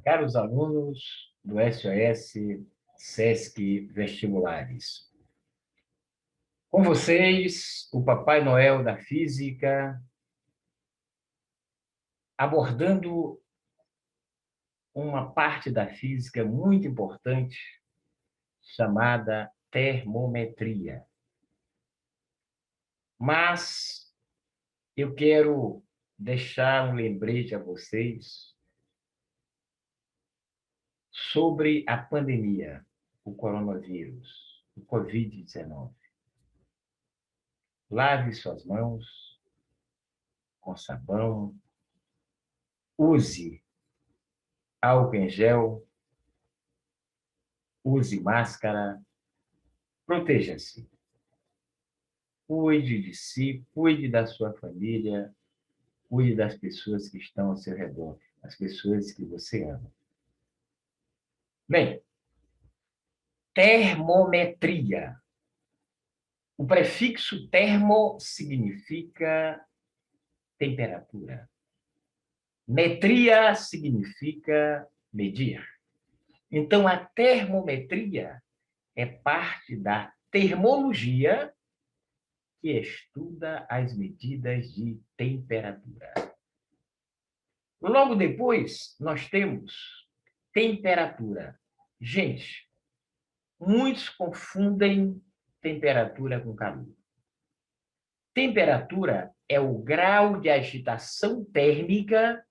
Caros alunos do SOS Sesc Vestibulares, com vocês, o Papai Noel da Física, abordando uma parte da física muito importante chamada termometria. Mas eu quero deixar um lembrete a vocês sobre a pandemia, o coronavírus, o Covid-19. Lave suas mãos com sabão, use álcool em gel, use máscara, proteja-se. Cuide de si, cuide da sua família, cuide das pessoas que estão ao seu redor, as pessoas que você ama. Bem, termometria. O prefixo termo significa temperatura. Metria significa medir. Então, a termometria é parte da termologia que estuda as medidas de temperatura. Logo depois, nós temos temperatura. Gente, muitos confundem temperatura com calor. Temperatura é o grau de agitação térmica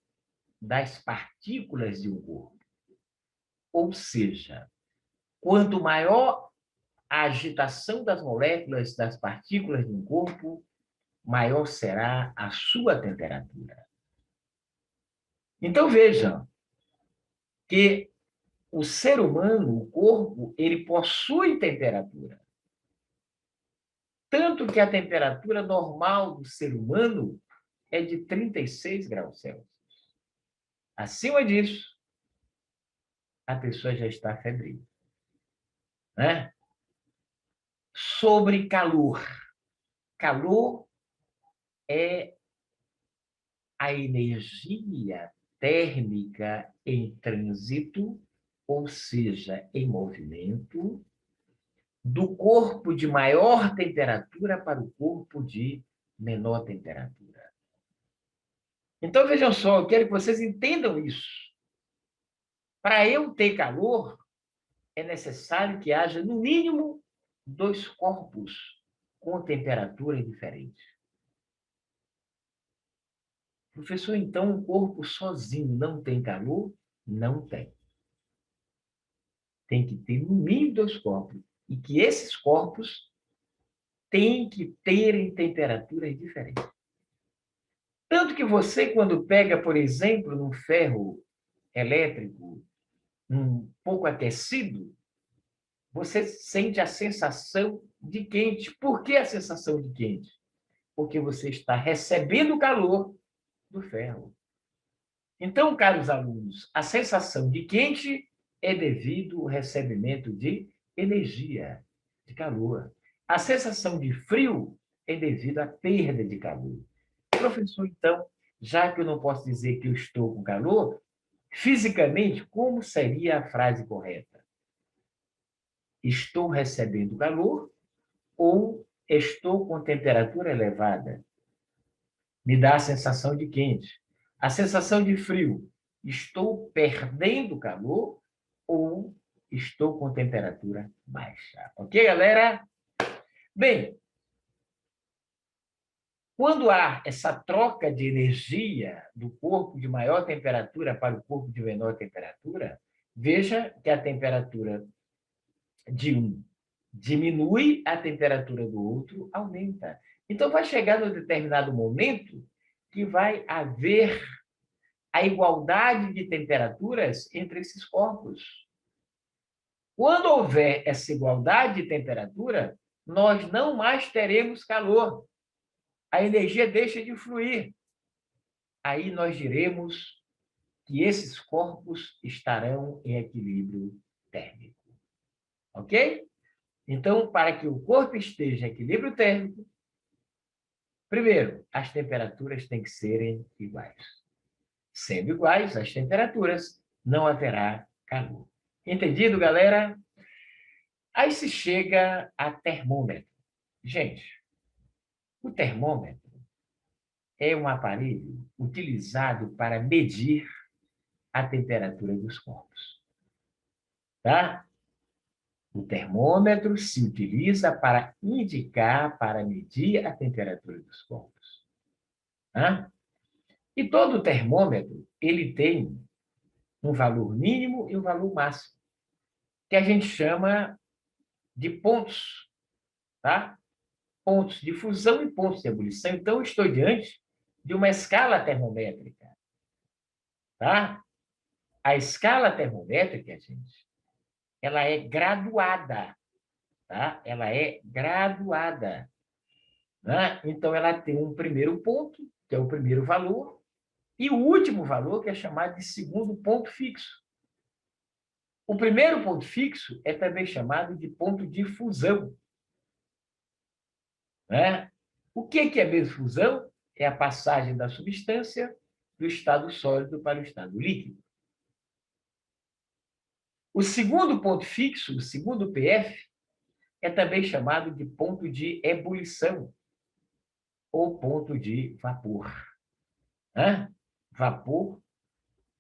das partículas de um corpo. Ou seja, quanto maior a agitação das moléculas, das partículas de um corpo, maior será a sua temperatura. Então, vejam que o ser humano, o corpo, ele possui temperatura. Tanto que a temperatura normal do ser humano é de 36 graus Celsius. Acima disso, a pessoa já está febril. Né? Sobre calor. Calor é a energia térmica em trânsito, ou seja, em movimento, do corpo de maior temperatura para o corpo de menor temperatura. Então, vejam só, eu quero que vocês entendam isso. Para eu ter calor, é necessário que haja, no mínimo, dois corpos com temperatura diferente. Professor, então um corpo sozinho não tem calor? Não tem. Tem que ter, no mínimo, dois corpos. E que esses corpos têm que terem temperaturas diferentes. Tanto que você, quando pega, por exemplo, num ferro elétrico um pouco aquecido, você sente a sensação de quente. Por que a sensação de quente? Porque você está recebendo o calor do ferro. Então, caros alunos, a sensação de quente é devido ao recebimento de energia, de calor. A sensação de frio é devido à perda de calor. Professor, então, já que eu não posso dizer que eu estou com calor, fisicamente, como seria a frase correta? Estou recebendo calor ou estou com temperatura elevada? Me dá a sensação de quente. A sensação de frio, estou perdendo calor ou estou com temperatura baixa? Ok, galera? Bem, quando há essa troca de energia do corpo de maior temperatura para o corpo de menor temperatura, veja que a temperatura de um diminui, a temperatura do outro aumenta. Então, vai chegar num determinado momento que vai haver a igualdade de temperaturas entre esses corpos. Quando houver essa igualdade de temperatura, nós não mais teremos calor. A energia deixa de fluir. Aí nós diremos que esses corpos estarão em equilíbrio térmico. Ok? Então, para que o corpo esteja em equilíbrio térmico, primeiro, as temperaturas têm que serem iguais. Sendo iguais as temperaturas, não haverá calor. Entendido, galera? Aí se chega a termômetro. Gente, o termômetro é um aparelho utilizado para medir a temperatura dos corpos. Tá? O termômetro se utiliza para indicar, para medir a temperatura dos corpos. Tá? E todo termômetro, ele tem um valor mínimo e um valor máximo, que a gente chama de pontos, tá? Pontos de fusão e pontos de ebulição. Então, eu estou diante de uma escala termométrica, tá? A escala termométrica, gente, ela é graduada, tá? Ela é graduada, né? Então, ela tem um primeiro ponto, que é o primeiro valor, e o último valor, que é chamado de segundo ponto fixo. O primeiro ponto fixo é também chamado de ponto de fusão, né? O que é mesmo fusão? É a passagem da substância do estado sólido para o estado líquido. O segundo ponto fixo, o segundo PF, é também chamado de ponto de ebulição ou ponto de vapor. Hã? Vapor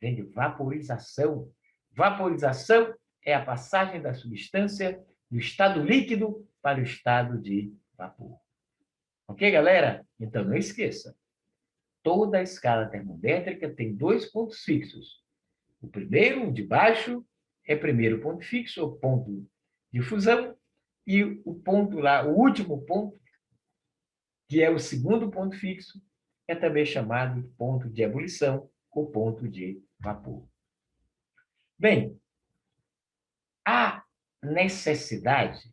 vem de vaporização. Vaporização é a passagem da substância do estado líquido para o estado de vapor. Ok, galera? Então, não esqueça. Toda a escala termométrica tem dois pontos fixos. O primeiro, o de baixo, é primeiro ponto fixo, ou ponto de fusão, e o ponto lá, o último ponto, que é o segundo ponto fixo, é também chamado de ponto de ebulição ou ponto de vapor. Bem, há necessidade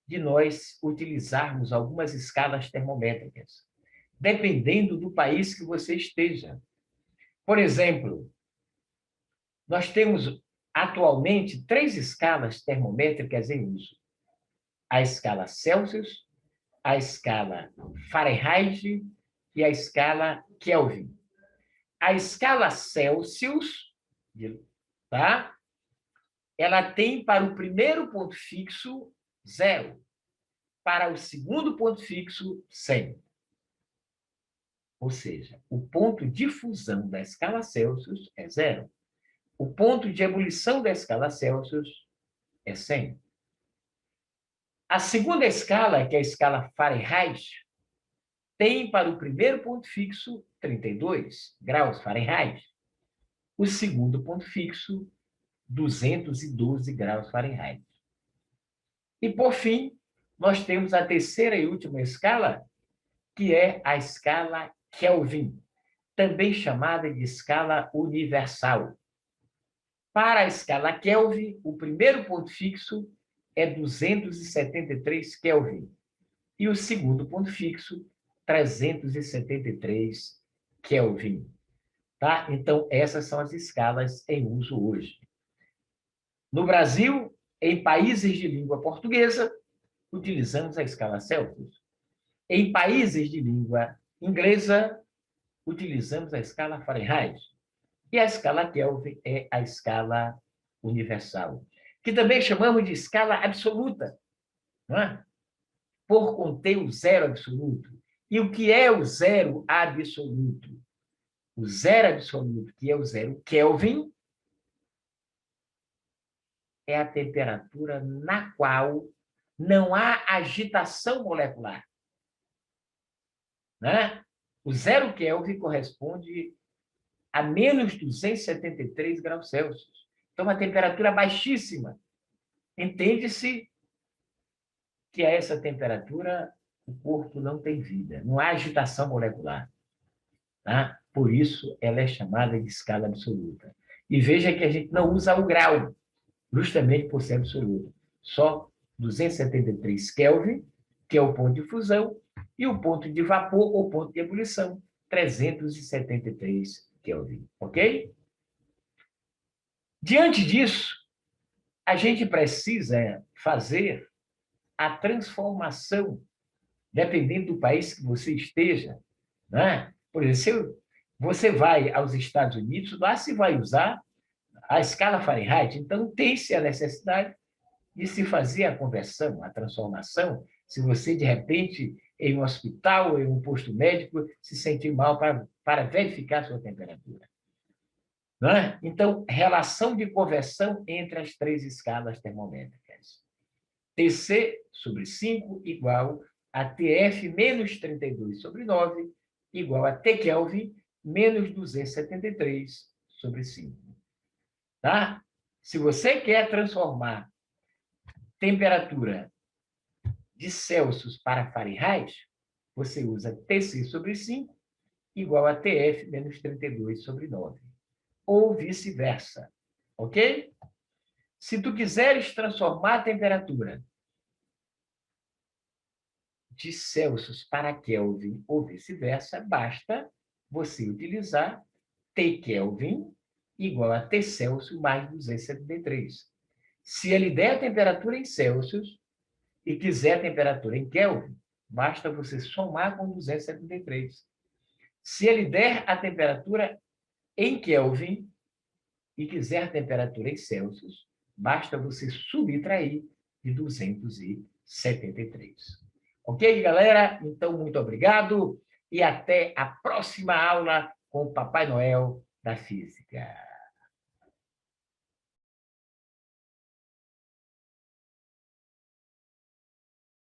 de nós utilizarmos algumas escalas termométricas, dependendo do país que você esteja. Por exemplo, nós temos atualmente 3 escalas termométricas em uso: a escala Celsius, a escala Fahrenheit e a escala Kelvin. A escala Celsius, tá? Ela tem para o primeiro ponto fixo 0, para o segundo ponto fixo 100. Ou seja, o ponto de fusão da escala Celsius é 0. O ponto de ebulição da escala Celsius é 100. A segunda escala, que é a escala Fahrenheit, tem para o primeiro ponto fixo 32 graus Fahrenheit. O segundo ponto fixo, 212 graus Fahrenheit. E, por fim, nós temos a terceira e última escala, que é a escala Kelvin, também chamada de escala universal. Para a escala Kelvin, o primeiro ponto fixo é 273 Kelvin e o segundo ponto fixo, 373 Kelvin. Tá? Então, essas são as escalas em uso hoje. No Brasil, em países de língua portuguesa, utilizamos a escala Celsius. Em países de língua inglesa, utilizamos a escala Fahrenheit. E a escala Kelvin é a escala universal, que também chamamos de escala absoluta, não é? Por conter o zero absoluto. E o que é o zero absoluto? O zero absoluto, que é o zero Kelvin, é a temperatura na qual não há agitação molecular. Né? O zero Kelvin corresponde a menos 273 graus Celsius. Então, uma temperatura baixíssima. Entende-se que a essa temperatura o corpo não tem vida, não há agitação molecular. Tá? Por isso, ela é chamada de escala absoluta. E veja que a gente não usa o grau, justamente por ser absoluta. Só 273 Kelvin, que é o ponto de fusão, e o ponto de vapor ou ponto de ebulição, 373 Kelvin. Ok? Diante disso, a gente precisa fazer a transformação, dependendo do país que você esteja. Né? Por exemplo, se você vai aos Estados Unidos, lá se vai usar a escala Fahrenheit, então tem-se a necessidade de se fazer a conversão, a transformação, se você, de repente, em um hospital, em um posto médico, se sentir mal para verificar a sua temperatura. Não é? Então, relação de conversão entre as três escalas termométricas. TC sobre 5 igual a TF menos 32 sobre 9 igual a T Kelvin menos 273 sobre 5. Tá? Se você quer transformar temperatura de Celsius para Fahrenheit, você usa TC sobre 5 igual a TF menos 32 sobre 9. Ou vice-versa. Ok? Se tu quiseres transformar a temperatura de Celsius para Kelvin ou vice-versa, basta você utilizar T Kelvin igual a T Celsius mais 273. Se ele der a temperatura em Celsius e quiser a temperatura em Kelvin, basta você somar com 273. Se ele der a temperatura em Kelvin e quiser a temperatura em Celsius, basta você subtrair de 273. Ok, galera? Então, muito obrigado e até a próxima aula com o Papai Noel da Física.